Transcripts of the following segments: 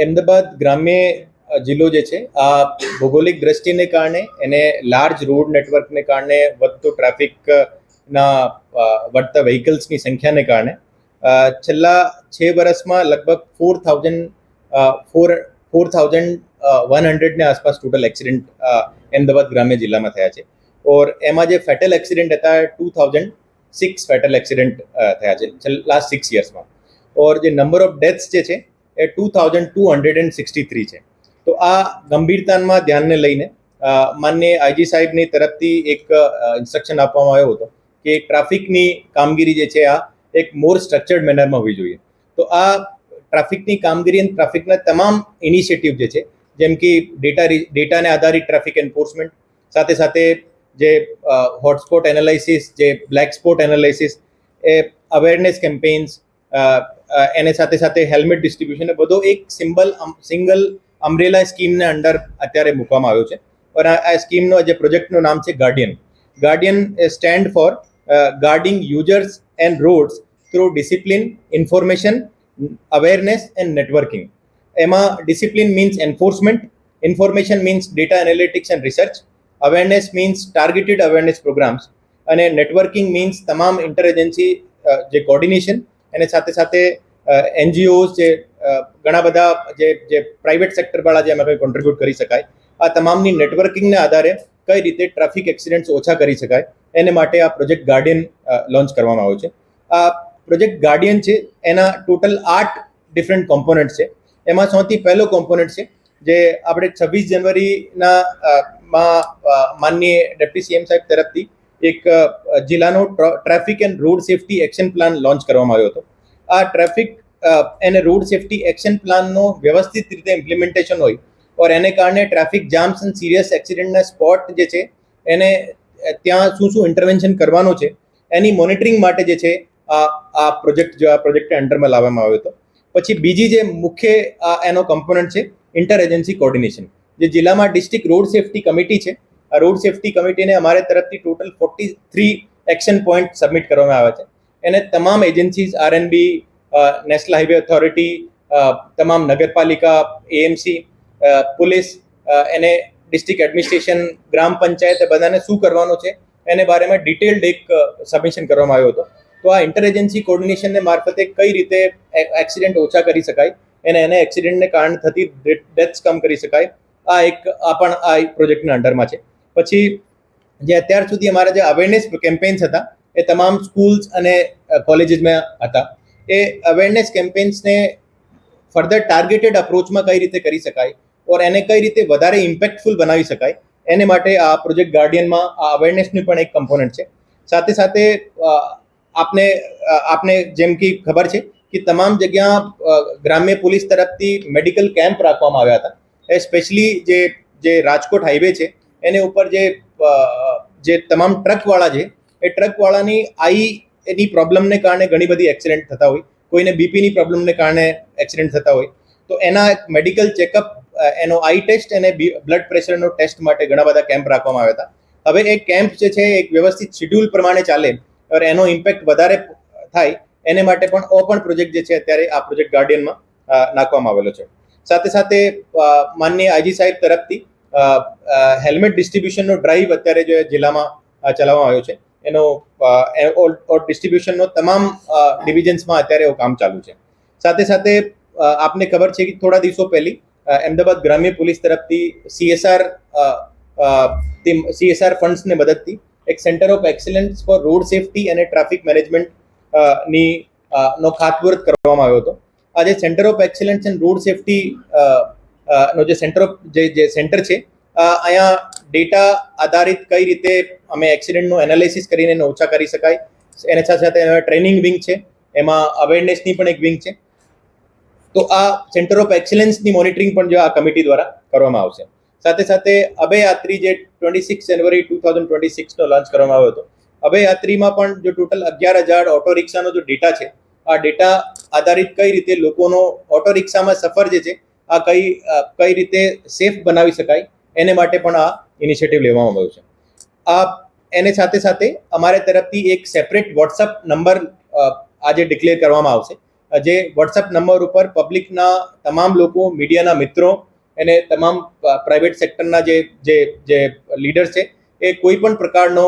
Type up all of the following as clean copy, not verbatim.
અમદાવાદ ગ્રામ્ય જિલ્લો જે છે આ ભૌગોલિક દ્રષ્ટિને કારણે એને લાર્જ રોડ નેટવર્કને કારણે વધતો ટ્રાફિકના વધતા વ્હીકલ્સની સંખ્યાને કારણે છેલ્લા 6 વર્ષમાં લગભગ 4,100 આસપાસ ટોટલ એક્સિડન્ટ અમદાવાદ ગ્રામ્ય જિલ્લામાં થયા છે. और એમાં જે ફેટલ એક્સિડન્ટ હતા 2006 ફેટલ એક્સિડન્ટ થયા છે લાસ્ટ 6 યર્સમાં. और જે નંબર ઓફ ડેથ્સ જે છે એ 2,263 છે. તો આ ગંભીરતામાં ધ્યાનને લઈને માનનીય આઈજી સાહેબની તરફથી એક ઇન્સ્ટ્રક્શન આપવામાં આવ્યો હતો કે ટ્રાફિકની કામગીરી જે છે આ એક મોર સ્ટ્રક્ચર્ડ મેનરમાં હોવી જોઈએ. તો આ ટ્રાફિકની કામગીરી અને ટ્રાફિકના તમામ ઇનિશિયેટિવ જે છે જેમ કે ડેટાને આધારિત ટ્રાફિક એન્ફોર્સમેન્ટ, સાથે સાથે જે હોટસ્પોટ એનાલિસિસ, જે બ્લેક સ્પોટ એનાલિસિસ, એ અવેરનેસ કેમ્પેન્સ, એને સાથે સાથે હેલ્મેટ ડિસ્ટ્રીબ્યુશન, એ બધો એક સિંગલ અમ્બ્રેલા સ્કીમને અંડર અત્યારે મૂકવામાં આવ્યો છે. અને આ સ્કીમનો જે પ્રોજેક્ટનું નામ છે guardian stand for guarding users and roads through discipline, information, awareness and networking. એમાં discipline means enforcement, information means data analytics and research, awareness means targeted awareness programmes, અને નેટવર્કિંગ મીન્સ તમામ ઇન્ટરેજન્સી જે કોર્ડિનેશન, અને સાથે સાથે NGOs, જે ઘણા બધા જે પ્રાઇવેટ સેક્ટરવાળા જે એમાં કંઈ કોન્ટ્રીબ્યુટ કરી શકાય, આ તમામની નેટવર્કિંગના આધારે કઈ રીતે ટ્રાફિક એક્સિડન્ટ્સ ઓછા કરી શકાય એને માટે આ પ્રોજેક્ટ ગાર્ડિયન લોન્ચ કરવામાં આવ્યો છે. આ પ્રોજેક્ટ ગાર્ડિયન છે એના ટોટલ 8 ડિફરન્ટ કોમ્પોનન્ટ છે. એમાં સૌથી પહેલો કોમ્પોનન્ટ છે જે આપણે 26 જનવરીના માનનીય ડેપ્યુટી સીએમ સાહેબ તરફથી એક જિલ્લાનો traffic and road safety action plan launch કરવામાં આવ્યો હતો. આ ટ્રાફિક અને રોડ સેફટી એક્શન પ્લાનનો વ્યવસ્થિત રીતે ઇમ્પ્લિમેન્ટેશન હોય ઓર એને કારણે ટ્રાફિક જામ્સ અને સિરિયસ એક્સિડન્ટના સ્પોટ જે છે એને ત્યાં શું ઇન્ટરવેન્શન કરવાનો છે એની મોનિટરિંગ માટે જે છે આ પ્રોજેક્ટ અંડરમાં લાવવામાં આવ્યો હતો. પછી બીજી જે મુખ્ય એનો કમ્પોનન્ટ છે ઇન્ટર એજન્સી કોર્ડિનેશન. જે જિલ્લામાં ડિસ્ટ્રિક્ટ રોડ સેફટી કમિટી છે, આ રોડ સેફટી કમિટીને અમારે તરફથી ટોટલ 43 એક્શન પોઈન્ટ સબમિટ કરવામાં આવ્યા છે. એને તમામ agencies, RNB, national highway authority, તમામ નગરપાલિકા, એએમસી, પોલીસ, એને ડિસ્ટ્રિક્ટ એડમિનિસ્ટ્રેશન, ગ્રામ પંચાયત, બધાને શું કરવાનું છે એને બારેમાં ડિટેલ્ડ એક સબમિશન કરવામાં આવ્યો હતો. તો આ ઇન્ટર એજન્સી કોર્ડિનેશનને મારફતે કઈ રીતે એક્સિડન્ટ ઓછા કરી શકાય અને એને એક્સિડન્ટને કારણે થતી ડેથ્સ કમ કરી શકાય, આ એક પ્રોજેક્ટના અંડરમાં છે. પછી જે અત્યાર સુધી અમારા જે અવેરનેસ કેમ્પેન્સ હતા એ તમામ સ્કૂલ્સ અને કોલેજીસમાં હતા. એ અવેરનેસ કેમ્પેન્સને ફર્ધર ટાર્ગેટેડ અપ્રોચમાં કઈ રીતે કરી શકાય ઓર એને કઈ રીતે વધારે ઇમ્પેક્ટફુલ બનાવી શકાય એને માટે આ પ્રોજેક્ટ ગાર્ડિયનમાં આ અવેરનેસની પણ એક કમ્પોનન્ટ છે. સાથે સાથે આપને જેમ કે ખબર છે કે તમામ જગ્યા ગ્રામ્ય પોલીસ તરફથી મેડિકલ કેમ્પ રાખવામાં આવ્યા હતા. સ્પેશિયલી જે રાજકોટ હાઈવે છે એની ઉપર જે તમામ ટ્રકવાળા છે એ ટ્રકવાળાની એની પ્રોબ્લેમને કારણે ઘણી બધી એક્સિડન્ટ થતા હોય, કોઈને બીપીની પ્રોબ્લેમને કારણે એક્સિડન્ટ થતા હોય, તો એના મેડિકલ ચેકઅપ, એનો આઈ ટેસ્ટ અને બ્લડ પ્રેશરનો ટેસ્ટ માટે ઘણા બધા કેમ્પ રાખવામાં આવ્યા હતા. હવે એ કેમ્પ જે છે એક વ્યવસ્થિત શેડ્યુલ પ્રમાણે ચાલે और એનો ઇમ્પેક્ટ વધારે થાય એને માટે પણ પ્રોજેક્ટ જે છે અત્યારે આ પ્રોજેક્ટ ગાર્ડિયનમાં નાખવામાં આવેલો છે. સાથે સાથે માનનીય આઈજી સાહેબ તરફથી હેલ્મેટ ડિસ્ટ્રીબ્યુશનનો ડ્રાઈવ અત્યારે જે જિલ્લામાં ચલાવવામાં આવ્યો છે એનો ડિસ્ટ્રીબ્યુશનનો તમામ ડિવિઝન્સમાં અત્યારે એવું કામ ચાલુ છે. સાથે સાથે આપને ખબર છે કે થોડા દિવસો પહેલી અમદાવાદ ગ્રામ્ય પોલીસ તરફથી CSR ફંડ્સને મદદથી એક centre of excellence for road safety અને ટ્રાફિક મેનેજમેન્ટ નો ખાતમુહૂર્ત કરવામાં આવ્યો હતો. આ જે centre of excellence and road safety નો જે સેન્ટર છે અહીંયા ડેટા આધારિત કઈ રીતે અમે એક્સિડન્ટનું એનાલિસિસ કરીને એને ઓછા કરી શકાય, એની સાથે સાથે ટ્રેનિંગ વિંગ છે, એમાં અવેરનેસની પણ એક વિંગ છે. તો આ સેન્ટર ઓફ એક્સલન્સની મોનિટરિંગ પણ જો આ કમિટી દ્વારા કરવામાં આવશે. સાથે સાથે અભયયાત્રી જે 26 જનવરી 2026નો લોન્ચ કરવામાં આવ્યો હતો, અભયયાત્રીમાં પણ જો ટોટલ 11,000 ઓટો રિક્ષાનો જો ડેટા છે, આ ડેટા આધારિત કઈ રીતે લોકોનો ઓટો રિક્ષામાં સફર જે છે આ કઈ રીતે સેફ બનાવી શકાય એને માટે પણ આ ઇનિશિયેટિવ લેવામાં આવ્યો છે. એને સાથે સાથે અમારે તરફથી એક સેપરેટ વોટ્સઅપ નંબર આજે ડિક્લેર કરવામાં આવશે, જે વોટ્સઅપ નંબર ઉપર પબ્લિકના તમામ લોકો, મીડિયાના મિત્રો અને તમામ પ્રાઇવેટ સેક્ટરના જે જે લીડર્સ છે એ કોઈ પણ પ્રકારનો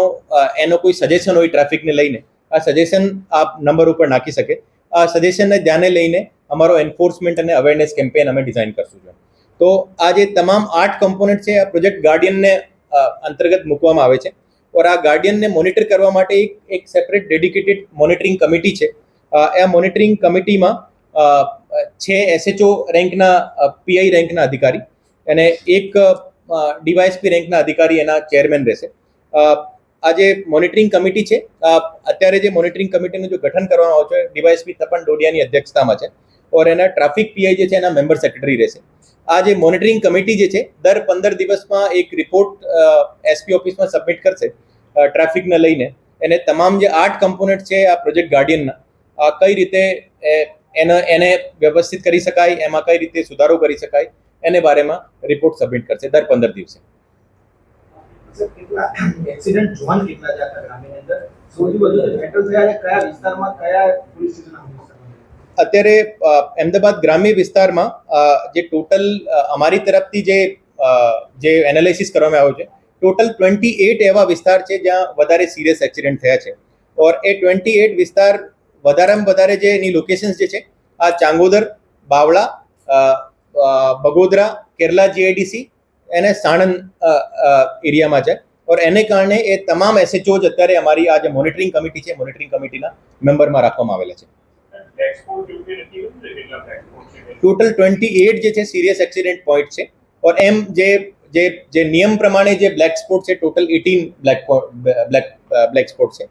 એનો કોઈ સજેશન હોય ટ્રાફિકને લઈને, આ સજેશન આ નંબર ઉપર નાખી શકે. આ સજેશનને ધ્યાને લઈને અમારો એન્ફોર્સમેન્ટ અને અવેરનેસ કેમ્પેન અમે ડિઝાઇન કરશું. તો આ જે તમામ 8 કમ્પોનન્ટ છે આ પ્રોજેક્ટ ગાર્ડિયનને અંતર્ગત મૂકવામાં આવે છે. और આ ગાર્ડિયનને મોનિટર કરવા માટે એક સેપરેટ ડેડિકેટેડ મોનિટરિંગ કમિટી છે. આ મોનિટરિંગ કમિટીમાં 6 SHO રેન્કના PI રેન્કના અધિકારી અને એક ડીવાયએસપી રેન્કના અધિકારી એના ચેરમેન રહેશે. આ જે મોનિટરિંગ કમિટી છે, અત્યારે જે મોનિટરિંગ કમિટીનું જો ગઠન કરવામાં આવ્યું છે ડીવાયએસપી તપન ડોડિયાની અધ્યક્ષતામાં છે और એના ટ્રાફિક PI જે છે એના મેમ્બર સેક્રેટરી રહેશે. આ જે મોનિટરિંગ કમિટી જે છે દર 15 દિવસમાં એક રિપોર્ટ SP ઓફિસમાં સબમિટ કરશે ટ્રાફિકને લઈને. એને તમામ જે 8 કમ્પોનન્ટ છે આ પ્રોજેક્ટ ગાર્ડિયનના કઈ રીતે એને વ્યવસ્થિત કરી શકાય, એમાં કઈ રીતે સુધારો કરી શકાય એને બારેમાં રિપોર્ટ સબમિટ કરશે દર 15 દિવસે. એક્સિડન્ટ જોન કેટલા છે આખા ગ્રામીણ અંદર? સૌથી વધુ ફેટલ થયા છે કયા વિસ્તારમાં, કયા પોલીસ સ્ટેશનના? અત્યારે અમદાવાદ ગ્રામ્ય વિસ્તારમાં જે ટોટલ અમારી તરફથી જે એનાલિસિસ કરવામાં આવ્યો છે, ટોટલ 28 એવા વિસ્તાર છે જ્યાં વધારે સિરિયસ એક્સિડન્ટ થયા છે. ઓર એ 28 વિસ્તાર વધારેમાં વધારે જે એની લોકેશન્સ જે છે આ ચાંગોદર, બાવળા, બગોદરા, કેરલા GIDC અને સાણંદ એરિયામાં છે. ઓર એને કારણે એ તમામ SHOs અત્યારે અમારી આ જે મોનિટરિંગ કમિટી છે, મોનિટરિંગ કમિટીના મેમ્બરમાં રાખવામાં આવેલા છે. ટોટલ 28 જે છે સિરિયસ એક્સિડન્ટ પોઈન્ટ છે. ઓર એમ જે નિયમ પ્રમાણે જે બ્લેક સ્પોટ છે ટોટલ 18 બ્લેક સ્પોટ છે.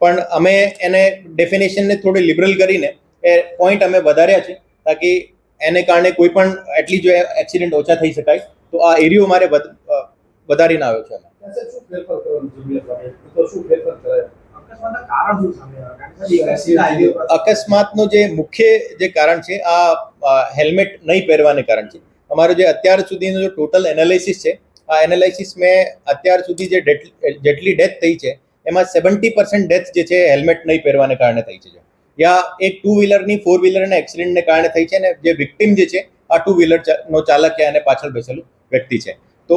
પણ અમે એને ડેફિનેશનને થોડી લિબરલ કરીને એ પોઈન્ટ અમે વધાર્યા છે તાકી એને કારણે કોઈ પણ એટલી જો એક્સિડન્ટ ઓછા થઈ શકાય. તો આ એરિયો મારે વધારીને આવ્યો છે. અકસ્માતનો જે મુખ્ય જે કારણ છે આ હેલ્મેટ નહીં પહેરવાને કારણ છે. અમારો જે અત્યાર સુધીનો જો ટોટલ એનાલિસિસ છે, આ એનાલિસિસ મેં અત્યાર સુધી જેટલી ડેથ થઈ છે એમાં 70% ડેથ જે છે હેલ્મેટ નહીં પહેરવાને કારણે થઈ છે. યા એક 2 વ્હીલરની 4 વ્હીલરના એક્સિડન્ટને કારણે થઈ છે અને જે વિક્ટિમ જે છે આ 2 વ્હીલરનો ચાલક કે અને પાછળ બેસેલું વ્યક્તિ છે. તો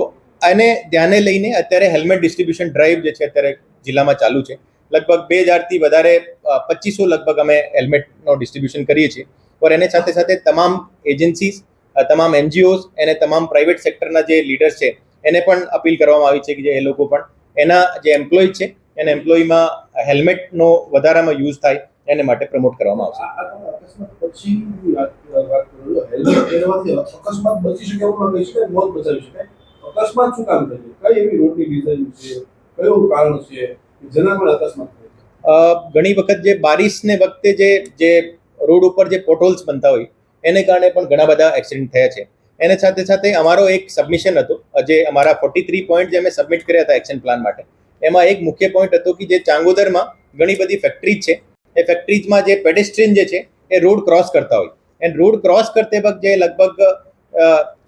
આને ધ્યાને લઈને અત્યારે હેલ્મેટ ડિસ્ટ્રીબ્યુશન ડ્રાઈવ જે છે અત્યારે જિલ્લામાં ચાલુ છે. લગભગ 2000થી વધારે 2500 લગભગ અમે હેલ્મેટનો ડિસ્ટ્રીબ્યુશન કરીએ છીએ. और એની સાથે સાથે તમામ એજન્સીસ, તમામ NGOs અને તમામ પ્રાઇવેટ સેક્ટરના જે લીડર્સ છે એને પણ અપીલ કરવામાં આવી છે કે જે એ લોકો પણ એના જે એમ્પ્લોય છે એને એમ્પ્લોયમાં હેલ્મેટનો વધારામાં યુઝ થાય એને માટે પ્રમોટ કરવામાં આવશે. અકસ્માત પછી વાત કરું, હેલ્મેટ પહેરવાથી અકસ્માત બચી શકે એવું ન કહી શકાય, મોત બચાવી શકાય. અકસ્માત શું કામ થાય છે? કઈ એવી રોડની ડિઝાઇન છે, કયું કારણ છે જેના પર અકસ્માત થાય? ઘણી વખત જે બારિશને વખતે જે રોડ ઉપર જે પોટહોલ્સ બનતા હોય એને કારણે પણ ઘણા બધા એક્સિડન્ટ થયા છે. એને સાથે સાથે અમારો એક સબમિશન હતો, જે અમારા 43 પોઈન્ટ જે અમે સબમિટ કર્યા હતા એક્શન પ્લાન માટે. એમાં એક મુખ્ય પોઈન્ટ હતો કે જે ચાંગોદરમાં ઘણી બધી ફેક્ટરીઝ છે, એ ફેક્ટરીઝમાં જે પેડેસ્ટ્રિયન જે છે એ રોડ ક્રોસ કરતા હોય એન્ડ રોડ ક્રોસ કરતે વખત જે લગભગ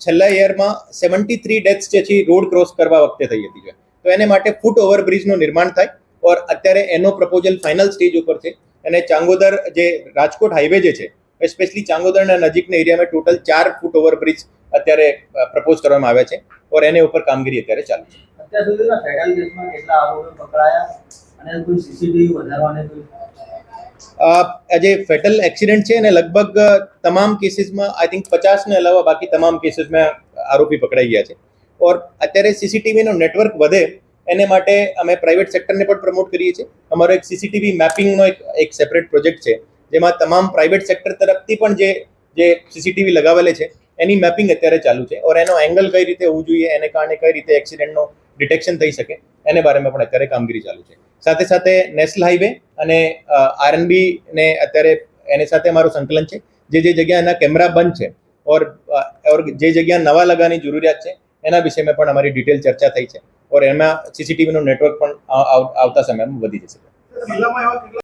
છેલ્લા યરમાં 73 ડેથ્સ જે છે રોડ ક્રોસ કરવા વખતે થઈ હતી. તો એને માટે ફૂટ ઓવરબ્રિજનું નિર્માણ થાય. ઓર અત્યારે એનો પ્રપોઝલ ફાઇનલ સ્ટેજ ઉપર છે અને ચાંગોદર જે રાજકોટ હાઈવે જે છે સ્પેશિયલી ચાંગોદરના નજીકના એરિયામાં ટોટલ 4 ફૂટ ઓવરબ્રિજ અત્યારે પ્રપોઝ કરવામાં આવ્યા છે ઓર એને ઉપર કામગીરી અત્યારે ચાલુ છે. અત્યાર સુધીના ફેડરલ કેસમાં કેટલા આરોપીઓ પકડાયા અને કોઈ CCTV વધારવાને કોઈ જે ફેટલ એક્સિડન્ટ છે એને લગભગ તમામ કેસીસમાં આઈ થિંક 50 ને અલાવા બાકી તમામ કેસીસમાં આરોપી પકડાઈ ગયા છે. ઓર અત્યારે CCTVનો નેટવર્ક વધે એને માટે અમે પ્રાઇવેટ સેક્ટરને પણ પ્રમોટ કરીએ છીએ. અમારો એક CCTV મેપિંગનો એક સેપરેટ પ્રોજેક્ટ છે જેમાં તમામ પ્રાઇવેટ સેક્ટર તરફથી પણ જે CCTV લગાવેલે છે એની મેપિંગ અત્યારે ચાલુ છે. ઓર એનો એંગલ કઈ રીતે હોવું જોઈએ, એને કારણે કઈ રીતે એક્સિડન્ટનો ડિટેક્શન થઈ શકે એને બારેમાં પણ અત્યારે કામગીરી ચાલુ છે. સાથે સાથે નેશનલ હાઈવે અને RNB ને અત્યારે એની સાથે અમારું સંકલન છે. જે જગ્યા એના કેમેરા બંધ છે ઓર જે જગ્યા નવા લગાવવાની જરૂરિયાત છે એના વિષયમાં પણ અમારી ડિટેલ ચર્ચા થઈ છે ઓર એમાં CCTVનો નેટવર્ક પણ આવતા સમયમાં વધી જશે.